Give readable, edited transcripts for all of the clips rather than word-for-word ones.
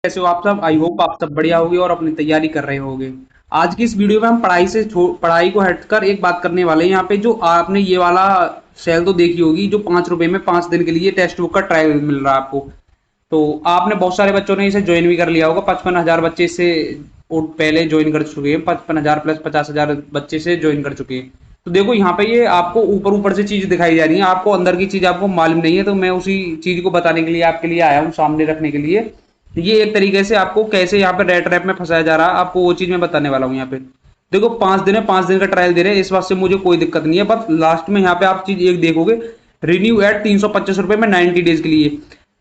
कैसे हो आप सब। आई होप आप सब बढ़िया होगे और अपनी तैयारी कर रहे होगे। आज की इस वीडियो में हम पढ़ाई को हटकर एक बात करने वाले हैं। यहाँ पे जो आपने ये वाला सेल तो देखी होगी, जो 5 रुपए में 5 दिन के लिए टेक्स्ट बुक का ट्रायल मिल रहा है आपको। तो आपने बहुत सारे बच्चों ने इसे ज्वाइन भी कर लिया होगा। 55,000 बच्चे इससे पहले ज्वाइन कर चुके हैं। 55,000 प्लस 50,000 बच्चे से ज्वाइन कर चुके हैं। तो देखो यहाँ पे ये आपको ऊपर ऊपर से चीज दिखाई जा रही है, आपको अंदर की चीज आपको मालूम नहीं है। तो मैं उसी चीज को बताने के लिए आपके लिए आया हूँ, सामने रखने के लिए। ये एक तरीके से आपको कैसे यहाँ पे रेट रैप में फंसाया जा रहा है, आपको वो चीज मैं बताने वाला हूँ यहाँ पे। देखो 5 दिन है, 5 दिन का ट्रायल दे रहे हैं, इस बात से मुझे कोई दिक्कत नहीं है। बस लास्ट में यहाँ पे आप चीज एक देखोगे, रिन्यू एट 325 रुपए में 90 डेज के लिए।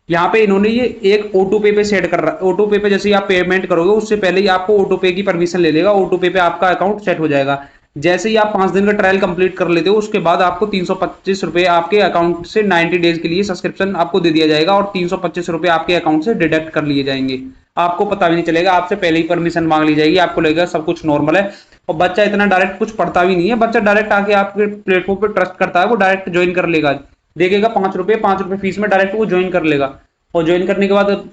यहाँ पे इन्होंने ये एक ऑटो पे सेट कर रहा है। ऑटो पे जैसे ही आप पेमेंट करोगे उससे पहले ही आपको ऑटो पे की परमिशन ले लेगा, ऑटो पे आपका अकाउंट सेट हो जाएगा। जैसे ही आप 5 दिन का ट्रायल कंप्लीट कर लेते हो उसके बाद आपको 325 रुपए आपके अकाउंट से 90 डेज के लिए सब्सक्रिप्शन आपको दे दिया जाएगा, और 325 रुपए आपके अकाउंट से डिडक्ट कर लिए जाएंगे। आपको पता भी नहीं चलेगा, आपसे पहले ही परमिशन मांग ली जाएगी, आपको लगेगा सब कुछ नॉर्मल है। और बच्चा इतना डायरेक्ट कुछ पढ़ता भी नहीं है, बच्चा डायरेक्ट आके आपके प्लेटफॉर्म पे ट्रस्ट करता है, वो डायरेक्ट ज्वाइन कर लेगा। देखेगा 5 रुपए फीस में डायरेक्ट वो ज्वाइन कर लेगा। और ज्वाइन करने के बाद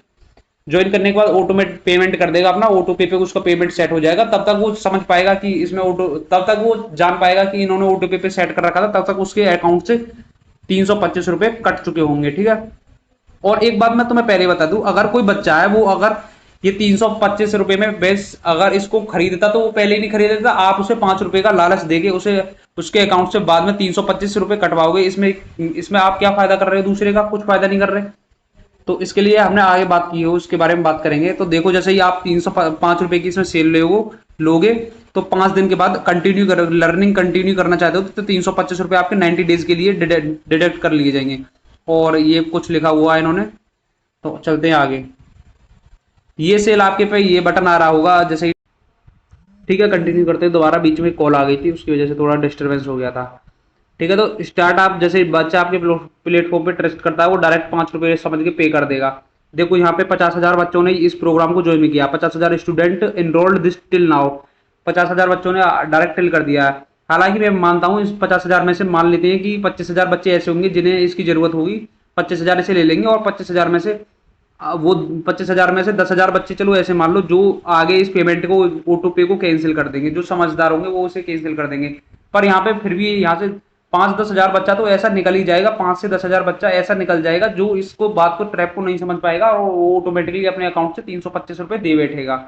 ऑटोमेटिक पेमेंट कर देगा अपना, ऑटो पे उसका पेमेंट सेट हो जाएगा। तब तक वो समझ पाएगा कि इसमें ऑटो, तब तक वो जान पाएगा कि इन्होंने ऑटो पे सेट कर रखा था, तब तक उसके अकाउंट से 325 रुपए कट चुके होंगे। ठीक है। और एक बात मैं तुम्हें पहले बता दूं, अगर कोई बच्चा है वो अगर ये 325 रुपए में बेस अगर इसको खरीदता तो वो पहले ही नहीं खरीदता। आप उसे 5 रुपए का लालच देके उसे उसके अकाउंट से बाद में 325 रुपए कटवाओगे, इसमें इसमें आप क्या फायदा कर रहे हो, दूसरे का कुछ फायदा नहीं कर रहे। तो इसके लिए हमने आगे बात की हो, उसके बारे में बात करेंगे। तो देखो जैसे ही आप 305 रुपए की इसमें सेल लोगे, तो 5 दिन के बाद कंटिन्यू कर लर्निंग कंटिन्यू करना चाहते हो तो 325 रुपए आपके 90 डेज के लिए डिडक्ट कर लिए जाएंगे। और ये कुछ लिखा हुआ है इन्होंने। तो चलते हैं आगे। ये सेल आपके पे ये बटन आ रहा होगा जैसे ही। ठीक है, कंटिन्यू करते हैं। दोबारा बीच में कॉल आ गई थी, उसकी वजह से थोड़ा डिस्टर्बेंस हो गया था। ठीक है, तो स्टार्ट आप जैसे बच्चा आपके प्लेटफॉर्म पे ट्रस्ट करता है वो डायरेक्ट 5 रुपए समझ के पे कर देगा। देखो यहाँ पे 50,000 बच्चों ने इस प्रोग्राम को ज्वाइन किया, 50,000 student enrolled this till now. 50,000 बच्चों ने डायरेक्ट टिल कर दिया है। हालांकि मैं मानता हूँ इस 50,000 में से मान लेते हैं कि 25,000 बच्चे ऐसे होंगे जिन्हें इसकी जरूरत होगी, 25,000 इसे ले लेंगे। और 25,000 में से वो 25,000 में से 10,000 बच्चे चलो ऐसे मान लो जो आगे इस पेमेंट को ऑटो पे को कैंसिल कर देंगे, जो समझदार होंगे वो उसे कैंसिल कर देंगे। पर यहाँ पे फिर भी यहाँ से 5-10 हजार बच्चा तो ऐसा निकल ही जाएगा, 5 से 10 हजार बच्चा ऐसा निकल जाएगा जो इसको बात को ट्रैप को नहीं समझ पाएगा, और वो ऑटोमेटिकली अपने अकाउंट से 325 रुपए दे बैठेगा।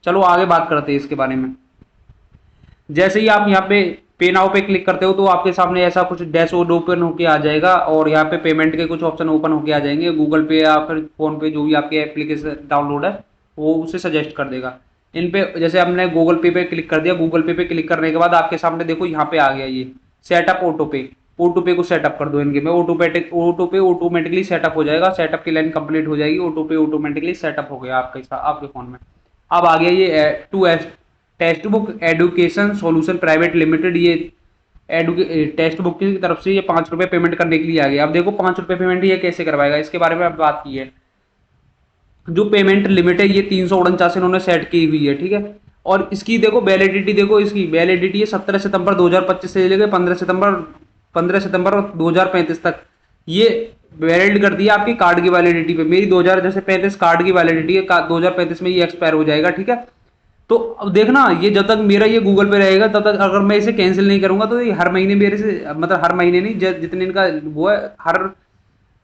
चलो आगे बात करते हैं इसके बारे में। जैसे ही आप यहाँ पे पे नाउ पे क्लिक करते हो तो आपके सामने ऐसा कुछ डैशबोर्ड ओपन होके आ जाएगा, और यहाँ पे पेमेंट के कुछ ऑप्शन ओपन होके आ जाएंगे। गूगल पे या फिर फोन पे जो भी आपके एप्लीकेशन डाउनलोड है वो उसे सजेस्ट कर देगा। इन पे जैसे हमने गूगल पे क्लिक कर दिया, गूगल पे क्लिक करने के बाद आपके सामने देखो यहाँ पे आ गया ये सेटअप ऑटो पे। ऑटो पे को सेटअप कर दो इनके में, ऑटो पे ऑटोमेटिकली सेटअप हो जाएगा। सेटअप की लाइन कंप्लीट हो जाएगी, ऑटो पे ऑटोमेटिकली सेटअप हो गया आपके फोन में। अब आ गया ये टू textbook education solution private limited. ये टेक्स्ट बुक की तरफ से ये 5 रुपए पेमेंट करने के लिए आ गया। अब देखो 5 रुपए पेमेंट ये कैसे करवाएगा, इसके बारे में अब बात की है। जो पेमेंट लिमिट है ये 349 इन्होंने सेट की हुई है। ठीक है। और इसकी देखो वैलिडिटी, देखो इसकी वैलिडिटी है 17 सितंबर 2025 से लेकर 15 सितंबर 2035 तक। ये वैलिड कर दिया आपकी कार्ड की वैलिडिटी पे। मेरी 2000 जैसे 35 कार्ड की वैलिडिटी है, 2035 में ये एक्सपायर हो जाएगा। ठीक है। तो अब देखना, ये जब तक मेरा ये गूगल पे रहेगा तब तक अगर मैं इसे कैंसिल नहीं करूंगा तो ये हर महीने मेरे से, मतलब हर महीने नहीं, जितने इनका वो है, हर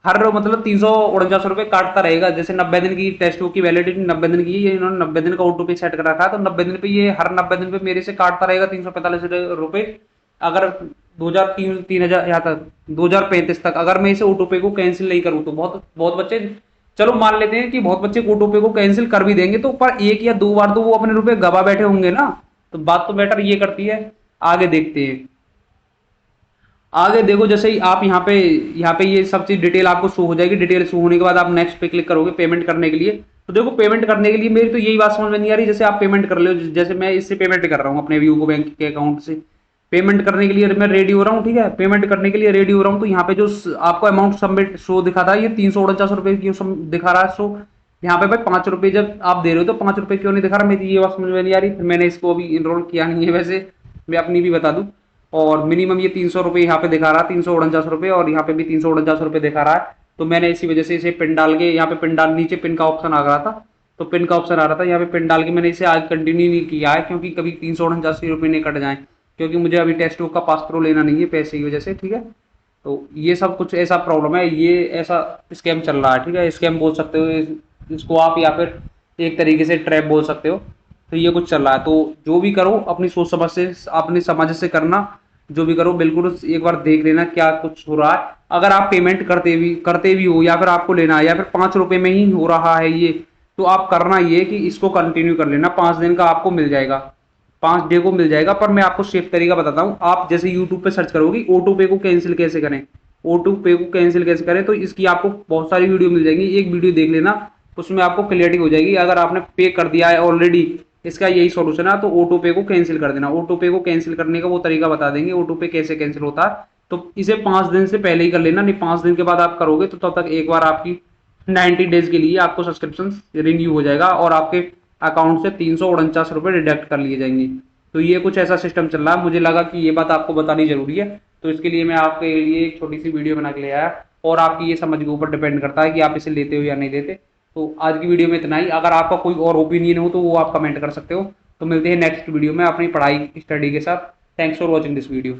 हर मतलब 349 रुपए काटता रहेगा। जैसे 90 दिन की टेस्ट बुक की वैलिडिटी 90 दिन की है, इन्होंने 90 दिन का ऑटो पे सेट कर रखा है, तो 90 दिन पे ये हर 90 दिन पे मेरे से काटता रहेगा 345 रुपए। अगर 2003 3000 यहाँ तक 2035 तक अगर मैं इसे ऑटो पे को कैंसिल नहीं करूँ तो बहुत बहुत बच्चे, चलो मान लेते हैं कि बहुत बच्चे ऑटो पे को कैंसिल कर भी देंगे, तो पर एक या दो बार तो वो अपने रुपए गवा बैठे होंगे ना। तो बात तो बेटर ये करती है। आगे देखते हैं। आगे देखो जैसे ही आप यहाँ पे ये सब चीज डिटेल आपको शो हो जाएगी। डिटेल शो होने के बाद आप नेक्स्ट पे क्लिक करोगे पेमेंट करने के लिए। तो देखो पेमेंट करने के लिए मेरी तो यही बात समझ में नहीं आ रही, जैसे आप पेमेंट कर लो, जैसे मैं इससे पेमेंट कर रहा हूँ अपने व्यू को बैंक के अकाउंट से। पेमेंट करने के लिए मैं रेडी हो रहा हूँ। ठीक है, पेमेंट करने के लिए रेडी हो रहा हूँ। तो यहाँ पे जो आपको अमाउंट सबमिट शो दिखा था, ये 349 रुपए की दिखा रहा है शो। यहाँ पे भाई 5 रुपए जब आप दे रहे हो तो 5 रुपए क्यों नहीं दिखा रहा, मेरी ये बात समझ में नहीं आ रही। मैंने इसको अभी इनरोल किया नहीं है वैसे, मैं अपनी भी बता दूं। और मिनिमम ये 300 रुपए यहाँ पे दिखा रहा है, 349 रुपए, और यहाँ पे भी 349 रुपए दिखा रहा है। तो मैंने इसी वजह से इसे पिन डाल के, यहाँ पे पिन डाल नीचे पिन का ऑप्शन आ रहा था, तो पिन का ऑप्शन आ रहा था, यहाँ पे पिन डाल के मैंने इसे आज कंटिन्यू नहीं किया है, क्योंकि कभी 389 रुपये नहीं कट जाए, क्योंकि मुझे अभी टेस्ट बुक का पास थ्रू लेना नहीं है पैसे की वजह से, ठीक है। तो ये सब कुछ ऐसा प्रॉब्लम है, ये ऐसा स्कैम चल रहा है, ठीक है, स्कैम बोल सकते हो इसको आप, या फिर एक तरीके से ट्रैप बोल सकते हो। तो ये कुछ चल रहा है, तो जो भी करो अपनी सोच समझ से, अपनी समझ से करना, जो भी करो बिल्कुल एक बार देख लेना क्या कुछ हो रहा है। अगर आप पेमेंट करते भी हो, या फिर आपको लेना है, या फिर 5 रुपए में ही हो रहा है ये, तो आप करना ये कि इसको कंटिन्यू कर लेना, 5 दिन का आपको मिल जाएगा, 5 डे को मिल जाएगा। पर मैं आपको सेफ तरीका बताता हूँ, आप जैसे यूट्यूब पे सर्च करोगे ऑटो पे को कैंसिल कैसे करें, ऑटो पे को कैंसिल कैसे करें, तो इसकी आपको बहुत सारी वीडियो मिल जाएंगी, एक वीडियो देख लेना, उसमें आपको क्लियरिटी हो जाएगी। अगर आपने पे कर दिया है ऑलरेडी, इसका यही सॉल्यूशन है, तो ऑटो पे को कैंसिल कर देना। ऑटो पे को कैंसिल करने का वो तरीका बता देंगे, ऑटो पे कैसे कैंसिल होता है। तो इसे 5 दिन से पहले ही कर लेना, नहीं 5 दिन के बाद आप करोगे तो तब तक एक बार आपकी 90 डेज के लिए आपको सब्सक्रिप्शन रिन्यू हो जाएगा, और आपके अकाउंट से 349 रुपये डिडक्ट कर लिए जाएंगे। तो ये कुछ ऐसा सिस्टम चल रहा है, मुझे लगा कि ये बात आपको बतानी जरूरी है, तो इसके लिए मैं आपके लिए एक छोटी सी वीडियो बना के ले आया। और आपकी ये समझ के ऊपर डिपेंड करता है कि आप इसे लेते हो या नहीं लेते। तो आज की वीडियो में इतना ही, अगर आपका कोई और ओपिनियन हो तो वो आप कमेंट कर सकते हो। तो मिलते हैं नेक्स्ट वीडियो में अपनी पढ़ाई स्टडी के साथ। Thanks for watching this video.